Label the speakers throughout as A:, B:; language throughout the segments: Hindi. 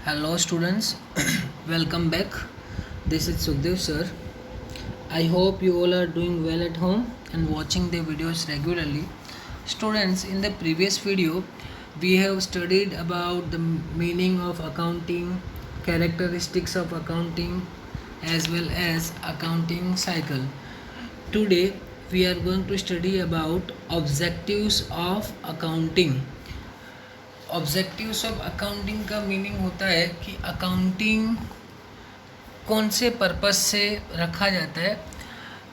A: Hello students, welcome back. This is Sukhdev sir. I hope you all are doing well at home and watching the videos regularly. Students, in the previous video, we have studied about the meaning of accounting, characteristics of accounting, as well as accounting cycle. Today, we are going to study about objectives of accounting. Objectives of accounting का मीनिंग होता है कि अकाउंटिंग कौन से पर्पस से रखा जाता है,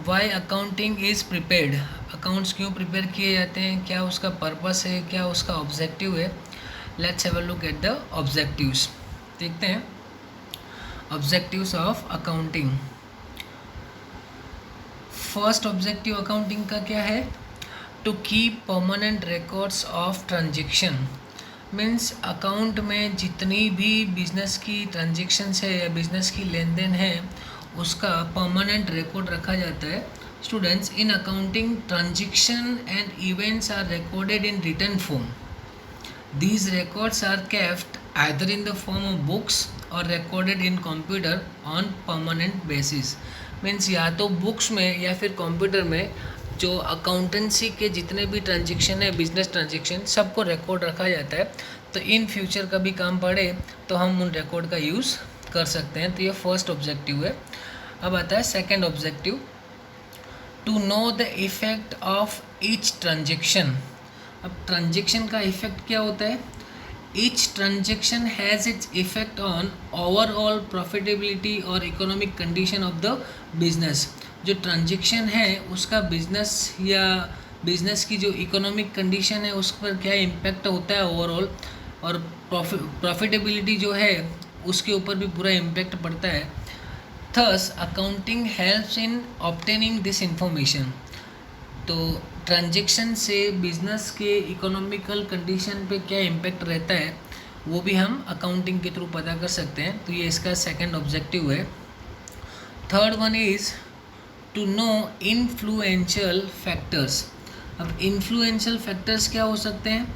A: why accounting is prepared, accounts क्यों प्रिपेयर किए जाते हैं, क्या उसका पर्पस है, क्या उसका ऑब्जेक्टिव है. Let's have a look at the objectives. देखते हैं objectives of accounting. First objective accounting का क्या है? To keep permanent records of transaction. Means account में जितनी भी बिजनेस की ट्रांजेक्शन्स है या बिजनेस की लेन देन है उसका परमानेंट रिकॉर्ड रखा जाता है. Students, in accounting transaction and events are recorded in written form. These records are kept either in the form of books or recorded in computer on permanent basis. Means या तो बुक्स में या फिर कंप्यूटर में जो अकाउंटेंसी के जितने भी ट्रांजेक्शन है, बिजनेस ट्रांजेक्शन, सबको रिकॉर्ड रखा जाता है. तो इन फ्यूचर कभी काम पड़े तो हम उन रिकॉर्ड का यूज़ कर सकते हैं. तो ये फर्स्ट ऑब्जेक्टिव है. अब आता है second objective, to know the effect of each transaction. अब ट्रांजेक्शन का इफेक्ट क्या होता है? Each transaction has its effect on overall profitability और economic condition of the business. जो ट्रांजेक्शन है उसका बिजनेस या बिजनेस की जो इकोनॉमिक कंडीशन है उस पर क्या इम्पैक्ट होता है ओवरऑल, और प्रॉफिटेबिलिटी जो है उसके ऊपर भी पूरा इम्पैक्ट पड़ता है. Thus accounting helps in obtaining this information. तो ट्रांजेक्शन से बिजनेस के इकोनॉमिकल कंडीशन पे क्या इम्पैक्ट रहता है वो भी हम अकाउंटिंग के थ्रू पता कर सकते हैं. तो ये इसका सेकंड ऑब्जेक्टिव है. Third one is to know influential factors. अब इन्फ्लुएंशियल फैक्टर्स क्या हो सकते हैं?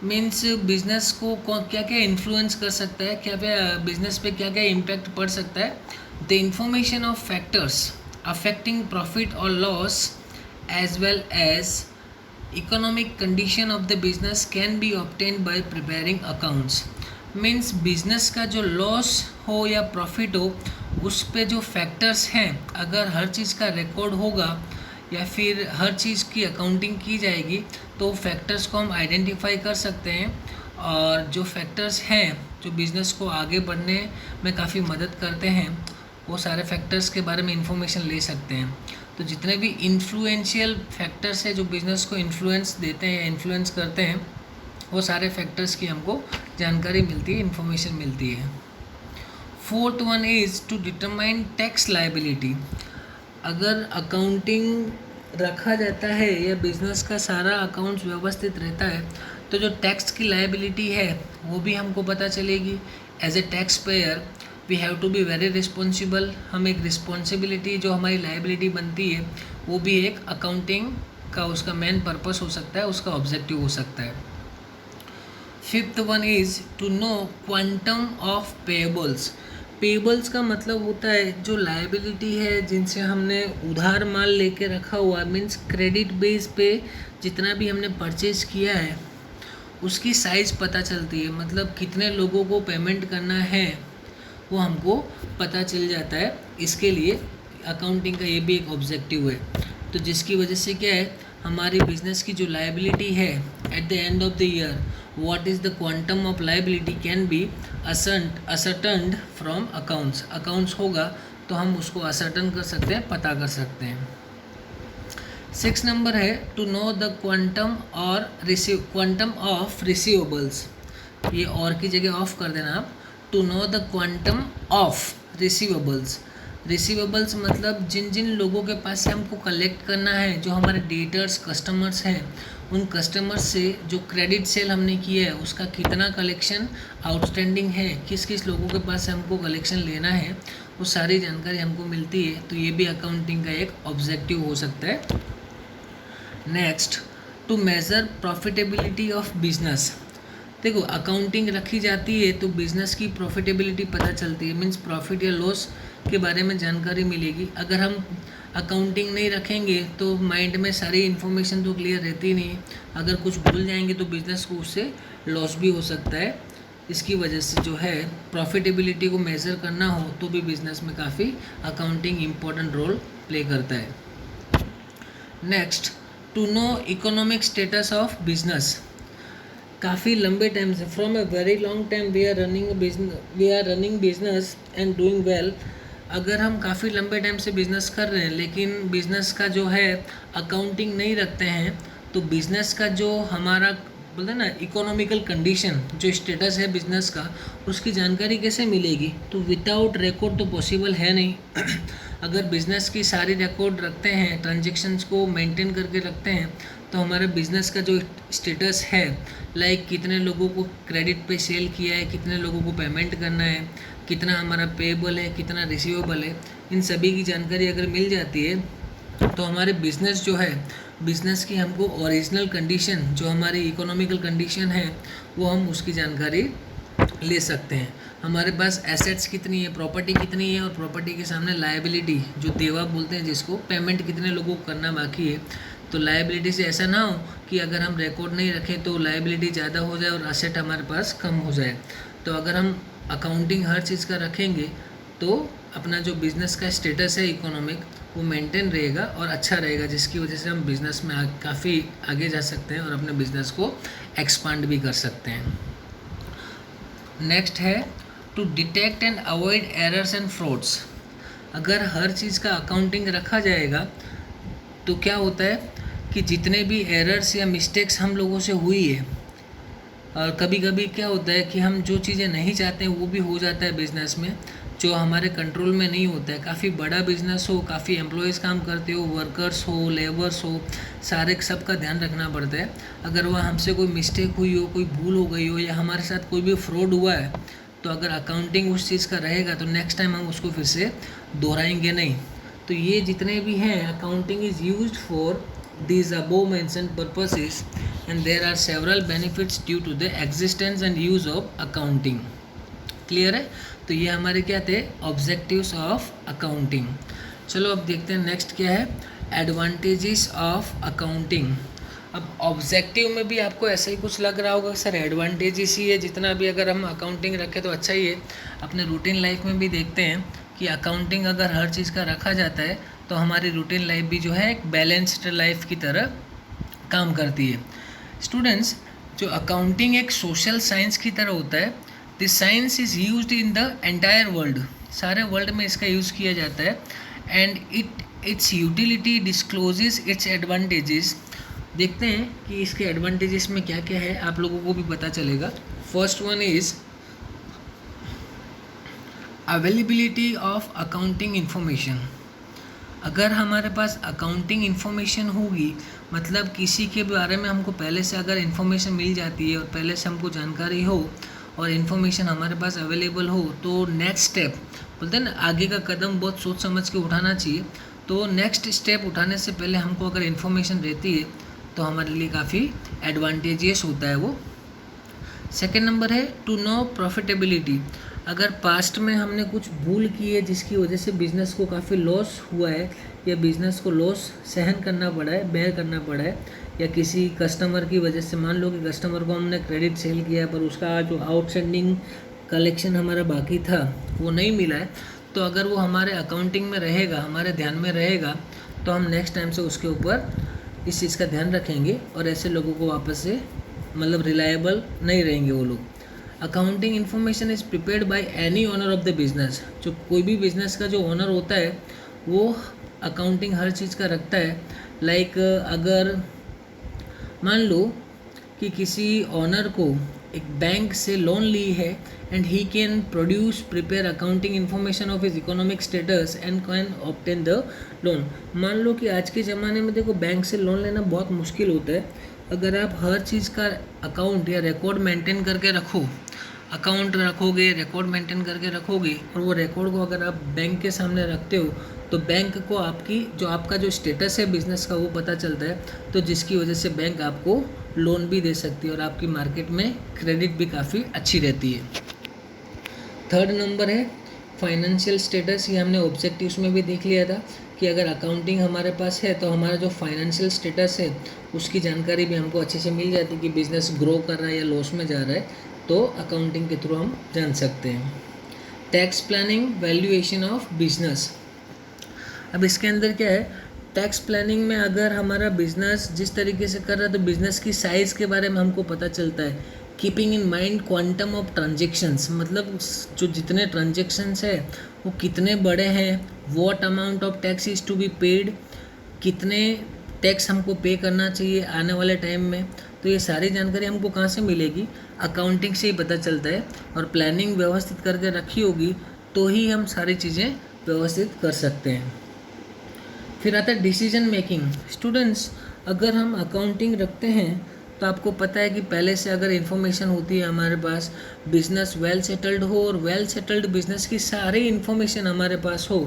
A: मीन्स बिजनेस को क्या क्या इन्फ्लुएंस कर सकता है, क्या क्या बिजनेस पे क्या क्या इम्पैक्ट पड़ सकता है. The information of factors affecting profit और loss as well as economic condition of the business can be obtained by preparing accounts. Means business का जो लॉस हो या प्रॉफिट हो उस पे जो फैक्टर्स हैं, अगर हर चीज़ का रिकॉर्ड होगा या फिर हर चीज़ की अकाउंटिंग की जाएगी तो फैक्टर्स को हम आइडेंटिफाई कर सकते हैं. और जो फैक्टर्स हैं जो बिज़नेस को आगे बढ़ने में काफ़ी मदद करते हैं वो सारे फैक्टर्स के बारे में इंफॉर्मेशन ले सकते हैं. तो जितने भी इन्फ्लुएंशियल फैक्टर्स हैं जो बिज़नेस को इन्फ्लुएंस देते हैं या इन्फ्लुएंस करते हैं वो सारे फैक्टर्स की हमको जानकारी मिलती है, इन्फॉर्मेशन मिलती है. Fourth one is to determine tax liability. अगर अकाउंटिंग रखा जाता है या बिजनेस का सारा अकाउंट्स व्यवस्थित रहता है तो जो टैक्स की लायबिलिटी है वो भी हमको पता चलेगी. As a tax payer we have to be very responsible. हम एक रिस्पॉन्सिबिलिटी जो हमारी लायबिलिटी बनती है वो भी एक अकाउंटिंग का उसका मेन पर्पस हो सकता है, उसका ऑब्जेक्टिव हो सकता है. Fifth one is to know quantum of payables. Payables का मतलब होता है जो लायबिलिटी है जिनसे हमने उधार माल लेके रखा हुआ है. मीन्स क्रेडिट बेस पे जितना भी हमने परचेज किया है उसकी साइज़ पता चलती है. मतलब कितने लोगों को पेमेंट करना है वो हमको पता चल जाता है. इसके लिए अकाउंटिंग का ये भी एक ऑब्जेक्टिव है. तो जिसकी वजह से क्या है, हमारी बिजनेस की जो लायबिलिटी है at the end of the year what is the quantum of liability can be ascertained from accounts होगा तो हम उसको ascertain कर सकते हैं, पता कर सकते हैं. 6 नंबर है to know the quantum of receivables. ये और की जगह ऑफ कर देना आप. To know the quantum of receivables. Receivables मतलब जिन जिन लोगों के पास से हमको कलेक्ट करना है, जो हमारे डेटर्स कस्टमर्स हैं, उन कस्टमर्स से जो क्रेडिट सेल हमने किया है उसका कितना कलेक्शन आउटस्टैंडिंग है, किस किस लोगों के पास से हमको कलेक्शन लेना है, वो सारी जानकारी हमको मिलती है. तो ये भी अकाउंटिंग का एक ऑब्जेक्टिव हो सकता है. Next, to measure profitability of business. देखो अकाउंटिंग रखी जाती है तो बिजनेस की प्रॉफिटेबिलिटी पता चलती है, मीन्स प्रॉफिट या लॉस के बारे में जानकारी मिलेगी। अगर हम अकाउंटिंग नहीं रखेंगे तो माइंड में सारी इन्फॉर्मेशन तो क्लियर रहती नहीं है। अगर कुछ भूल जाएंगे तो बिजनेस को उससे लॉस भी हो सकता है। इसकी वजह से जो है प्रॉफिटेबिलिटी को मेज़र करना हो तो भी बिजनेस में काफ़ी अकाउंटिंग इम्पोर्टेंट रोल प्ले करता है। Next, to know economic status of business. काफ़ी लंबे टाइम से from a very long time we are running business and doing well. अगर हम काफ़ी लंबे टाइम से बिज़नेस कर रहे हैं लेकिन बिज़नेस का जो है अकाउंटिंग नहीं रखते हैं तो बिज़नेस का जो हमारा बोलते हैं ना इकोनॉमिकल कंडीशन, जो स्टेटस है बिज़नेस का, उसकी जानकारी कैसे मिलेगी? तो विदाउट रिकॉर्ड तो पॉसिबल है नहीं। अगर बिज़नेस की सारी रिकॉर्ड रखते हैं, ट्रांजेक्शन्स को मेंटेन करके रखते हैं, तो हमारे बिज़नेस का जो स्टेटस है, लाइक कितने लोगों को क्रेडिट पे सेल किया है, कितने लोगों को पेमेंट करना है, कितना हमारा पेएबल है, कितना रिसीवेबल है, इन सभी की जानकारी अगर मिल जाती है तो हमारे बिज़नेस जो है, बिज़नेस की हमको ओरिजिनल कंडीशन, जो हमारी इकोनॉमिकल कंडीशन है, वो हम उसकी जानकारी ले सकते हैं। हमारे पास एसेट्स कितनी है, प्रॉपर्टी कितनी है, और प्रॉपर्टी के सामने लायबिलिटी, जो देवा बोलते हैं जिसको, पेमेंट कितने लोगों को करना बाकी है। तो लायबिलिटी से ऐसा ना हो कि अगर हम रिकॉर्ड नहीं रखें तो लायबिलिटी ज़्यादा हो जाए और एसेट हमारे पास कम हो जाए। तो अगर हम अकाउंटिंग हर चीज़ का रखेंगे तो अपना जो बिज़नेस का स्टेटस है इकोनॉमिक, वो मेंटेन रहेगा और अच्छा रहेगा, जिसकी वजह से हम बिज़नेस में काफ़ी आगे जा सकते हैं और अपने बिज़नेस को एक्सपांड भी कर सकते हैं। नेक्स्ट है to detect and avoid errors and frauds. अगर हर चीज़ का अकाउंटिंग रखा जाएगा तो क्या होता है कि जितने भी एरर्स या मिस्टेक्स हम लोगों से हुई है, और कभी कभी क्या होता है कि हम जो चीज़ें नहीं चाहते हैं वो भी हो जाता है बिज़नेस में, जो हमारे कंट्रोल में नहीं होता है। काफ़ी बड़ा बिज़नेस हो, काफ़ी एम्प्लॉयज़ काम करते हो, वर्कर्स हो, लेबर्स हो, सारे सबका ध्यान रखना पड़ता है। अगर वह हमसे कोई मिस्टेक हुई हो, कोई भूल हो गई हो, या हमारे साथ कोई भी फ्रॉड हुआ है, तो अगर अकाउंटिंग उस चीज़ का रहेगा तो नेक्स्ट टाइम हम उसको फिर से दोहराएंगे नहीं। तो ये जितने भी हैं, accounting is used for these above mentioned purposes and there are several benefits due to the existence and use of accounting. Clear है? तो ये हमारे क्या थे, ऑब्जेक्टिव्स ऑफ अकाउंटिंग। चलो अब देखते हैं नेक्स्ट क्या है, एडवांटेजेस ऑफ अकाउंटिंग। अब ऑब्जेक्टिव में भी आपको ऐसा ही कुछ लग रहा होगा, सर एडवांटेजेस ही है, जितना भी अगर हम अकाउंटिंग रखें तो अच्छा ही है। अपने रूटीन लाइफ में भी देखते हैं कि अकाउंटिंग अगर हर चीज़ का रखा जाता है तो हमारी रूटीन लाइफ भी जो है एक बैलेंस्ड लाइफ की तरह काम करती है। स्टूडेंट्स, जो अकाउंटिंग एक सोशल साइंस की तरह होता है, this science is used in the entire world, सारे वर्ल्ड में इसका यूज़ किया जाता है, and it's utility discloses its advantages. देखते हैं कि इसके एडवांटेजेस में क्या क्या है, आप लोगों को भी पता चलेगा। First one is availability of accounting information. अगर हमारे पास अकाउंटिंग इन्फॉर्मेशन होगी, मतलब किसी के बारे में हमको पहले से अगर इन्फॉर्मेशन मिल जाती है और पहले से हमको जानकारी हो और इन्फॉर्मेशन हमारे पास अवेलेबल हो, तो नेक्स्ट स्टेप बोलते हैं ना, आगे का कदम बहुत सोच समझ के उठाना चाहिए। तो नेक्स्ट स्टेप उठाने से पहले हमको अगर इन्फॉर्मेशन रहती है तो हमारे लिए काफ़ी एडवांटेजियस होता है वो। सेकेंड नंबर है टू नो प्रॉफिटेबिलिटी। अगर पास्ट में हमने कुछ भूल की है जिसकी वजह से बिज़नेस को काफ़ी लॉस हुआ है, या बिज़नेस को लॉस सहन करना पड़ा है, बेयर करना पड़ा है, या किसी कस्टमर की वजह से, मान लो कि कस्टमर को हमने क्रेडिट सेल किया पर उसका जो आउटस्टैंडिंग कलेक्शन हमारा बाकी था वो नहीं मिला है, तो अगर वो हमारे अकाउंटिंग में रहेगा, हमारे ध्यान में रहेगा, तो हम नेक्स्ट टाइम से उसके ऊपर इस चीज़ का ध्यान रखेंगे और ऐसे लोगों को वापस से मतलब रिलायबल नहीं रहेंगे वो लोग। Accounting information is prepared by any owner of the business. जो कोई भी बिजनेस का जो ओनर होता है वो अकाउंटिंग हर चीज़ का रखता है। लाइक अगर मान लो कि किसी ओनर को एक बैंक से लोन ली है and he can prepare accounting information of his economic status and can obtain the loan. मान लो कि आज के ज़माने में देखो बैंक से लोन लेना बहुत मुश्किल होता है। अगर आप हर चीज़ का अकाउंट या रिकॉर्ड मेंटेन करके रखो, अकाउंट रखोगे, रिकॉर्ड मेंटेन करके रखोगे, और वो रिकॉर्ड को अगर आप बैंक के सामने रखते हो तो बैंक को आपकी जो आपका जो स्टेटस है बिजनेस का वो पता चलता है, तो जिसकी वजह से बैंक आपको लोन भी दे सकती है और आपकी मार्केट में क्रेडिट भी काफ़ी अच्छी रहती है। थर्ड नंबर है फाइनेंशियल स्टेटस। ये हमने ऑब्जेक्टिव्स में भी देख लिया था कि अगर अकाउंटिंग हमारे पास है तो हमारा जो फाइनेंशियल स्टेटस है उसकी जानकारी भी हमको अच्छे से मिल जाती है कि बिज़नेस ग्रो कर रहा है या लॉस में जा रहा है, तो अकाउंटिंग के थ्रू हम जान सकते हैं। Tax planning, valuation of business. अब इसके अंदर क्या है, टैक्स प्लानिंग में अगर हमारा बिजनेस जिस तरीके से कर रहा है तो बिजनेस की साइज़ के बारे में हमको पता चलता है। Keeping in mind quantum of transactions, मतलब जो जितने ट्रांजेक्शन्स है वो कितने बड़े हैं, what amount of tax is to be paid, कितने टैक्स हमको पे करना चाहिए आने वाले टाइम में। तो ये सारी जानकारी हमको कहाँ से मिलेगी, अकाउंटिंग से ही पता चलता है। और प्लानिंग व्यवस्थित करके रखी होगी तो ही हम सारी चीज़ें व्यवस्थित कर सकते हैं। फिर आता है डिसीजन मेकिंग। स्टूडेंट्स, अगर हम अकाउंटिंग रखते हैं तो आपको पता है कि पहले से अगर इन्फॉर्मेशन होती है हमारे पास, बिजनेस वेल सेटल्ड हो और वेल सेटल्ड बिजनेस की सारी इन्फॉर्मेशन हमारे पास हो,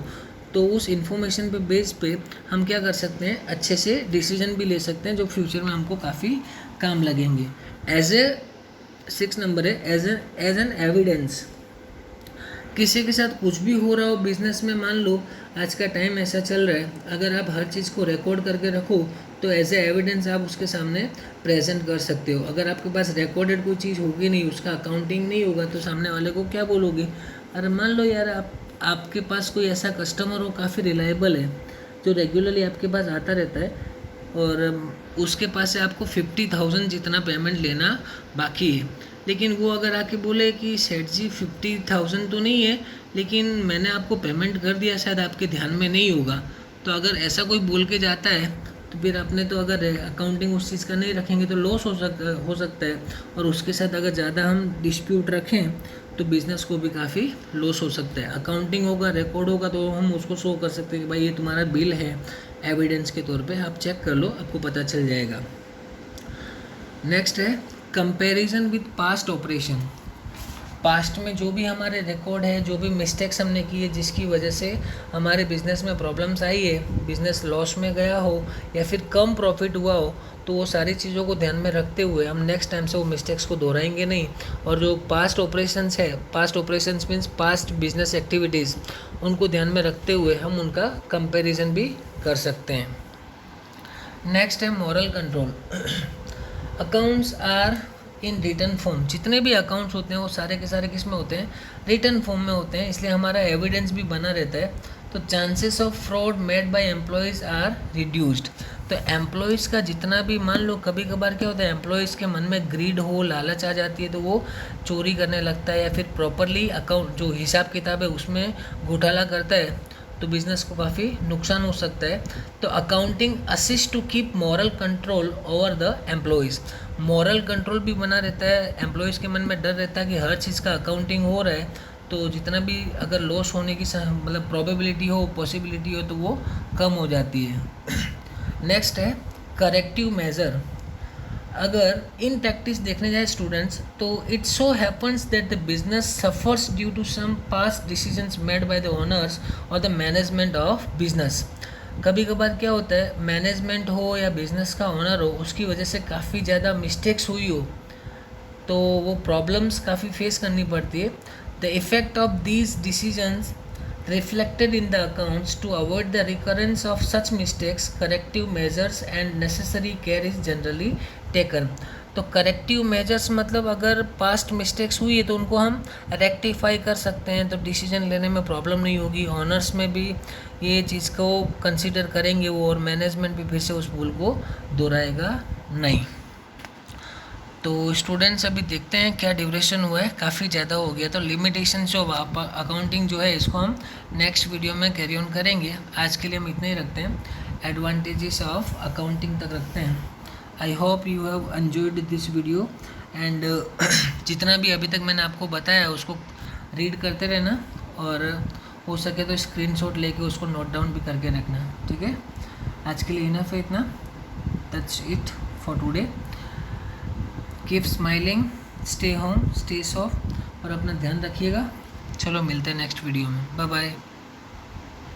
A: तो उस इन्फॉर्मेशन पे बेस पे हम क्या कर सकते हैं, अच्छे से डिसीजन भी ले सकते हैं जो फ्यूचर में हमको काफ़ी काम लगेंगे। एज ए 6 नंबर है एज एन एविडेंस। किसी के साथ कुछ भी हो रहा हो बिजनेस में, मान लो आज का टाइम ऐसा चल रहा है, अगर आप हर चीज़ को रिकॉर्ड करके रखो तो एज ए एविडेंस आप उसके सामने प्रेजेंट कर सकते हो। अगर आपके पास रिकॉर्डेड कोई चीज़ होगी नहीं, उसका अकाउंटिंग नहीं होगा, तो सामने वाले को क्या बोलोगे। अरे मान लो यार आपके पास कोई ऐसा कस्टमर हो काफ़ी रिलायबल है जो रेगुलरली आपके पास आता रहता है और उसके पास से आपको 50,000 जितना पेमेंट लेना बाकी है, लेकिन वो अगर आके बोले कि सेठ जी 50,000 तो नहीं है लेकिन मैंने आपको पेमेंट कर दिया, शायद आपके ध्यान में नहीं होगा। तो अगर ऐसा कोई बोल के जाता है तो फिर आपने तो अगर अकाउंटिंग उस चीज़ का नहीं रखेंगे तो लॉस हो सकता है। और उसके साथ अगर ज़्यादा हम डिस्प्यूट रखें तो बिज़नेस को भी काफ़ी लॉस हो सकता है। अकाउंटिंग होगा, रिकॉर्ड होगा तो हम उसको शो कर सकते हैं कि भाई ये तुम्हारा बिल है, एविडेंस के तौर पे आप चेक कर लो, आपको पता चल जाएगा। नेक्स्ट है comparison with past operation. Past में जो भी हमारे रिकॉर्ड है, जो भी मिस्टेक्स हमने की है जिसकी वजह से हमारे बिज़नेस में प्रॉब्लम्स आई है, बिज़नेस लॉस में गया हो या फिर कम प्रॉफिट हुआ हो, तो वो सारी चीज़ों को ध्यान में रखते हुए हम नेक्स्ट टाइम से वो मिस्टेक्स को दोहराएंगे नहीं। और जो पास्ट ऑपरेशंस है, past operations means past business activities, उनको ध्यान में रखते हुए हम उनका कंपैरिजन भी कर सकते हैं। नेक्स्ट है moral control. Accounts are in return form. जितने भी अकाउंट्स होते हैं वो सारे के सारे किस में होते हैं, रिटर्न फॉर्म में होते हैं, इसलिए हमारा एविडेंस भी बना रहता है। तो chances of fraud made by employees are reduced. तो एम्प्लॉयज़ का जितना भी, मान लो कभी कभार क्या होता है, एम्प्लॉयज़ के मन में ग्रीड हो, लालच आ जाती है तो वो चोरी करने लगता है या फिर प्रॉपरली अकाउंट जो हिसाब किताब है उसमें घोटाला करता है, तो बिज़नेस को काफ़ी नुकसान हो सकता है। तो accounting assist to keep moral control over the employees. Moral control भी बना रहता है, एम्प्लॉयज़ के मन में डर रहता है कि हर चीज़ का अकाउंटिंग हो रहा है, तो जितना भी अगर लॉस होने की मतलब प्रोबेबिलिटी हो, पॉसिबिलिटी हो, तो वो कम हो जाती है। नेक्स्ट है करेक्टिव मेजर। अगर इन प्रैक्टिस देखने जाए स्टूडेंट्स, तो it so happens that the business suffers due to some past decisions made by the owners और द मैनेजमेंट ऑफ बिजनेस। कभी कभार क्या होता है, मैनेजमेंट हो या बिजनेस का ओनर हो, उसकी वजह से काफ़ी ज़्यादा मिस्टेक्स हुई हो तो वो प्रॉब्लम्स काफ़ी फेस करनी पड़ती है। The effect of these decisions reflected in the accounts. To avoid the recurrence of such mistakes, corrective measures and necessary care is generally taken. तो करेक्टिव मेजर्स मतलब अगर पास्ट मिस्टेक्स हुई है तो उनको हम रेक्टिफाई कर सकते हैं, तो डिसीजन लेने में प्रॉब्लम नहीं होगी। ऑनर्स में भी ये चीज़ को कंसीडर करेंगे वो, और मैनेजमेंट भी फिर से उस भूल को दोहराएगा नहीं। तो स्टूडेंट्स अभी देखते हैं क्या ड्यूरेशन हुआ है, काफ़ी ज़्यादा हो गया, तो लिमिटेशंस ऑफ अकाउंटिंग जो है इसको हम नेक्स्ट वीडियो में कैरी ऑन करेंगे। आज के लिए हम इतना ही रखते हैं, एडवांटेजेस ऑफ अकाउंटिंग तक रखते हैं। I hope you have enjoyed this video and जितना भी अभी तक मैंने आपको बताया उसको रीड करते रहना, और हो सके तो स्क्रीनशॉट लेके उसको नोट डाउन भी करके रखना, ठीक है। आज के लिए इनफ है इतना, that's it for today. Keep smiling, stay home, stay soft और अपना ध्यान रखिएगा। चलो मिलते हैं नेक्स्ट वीडियो में, बाय बाय।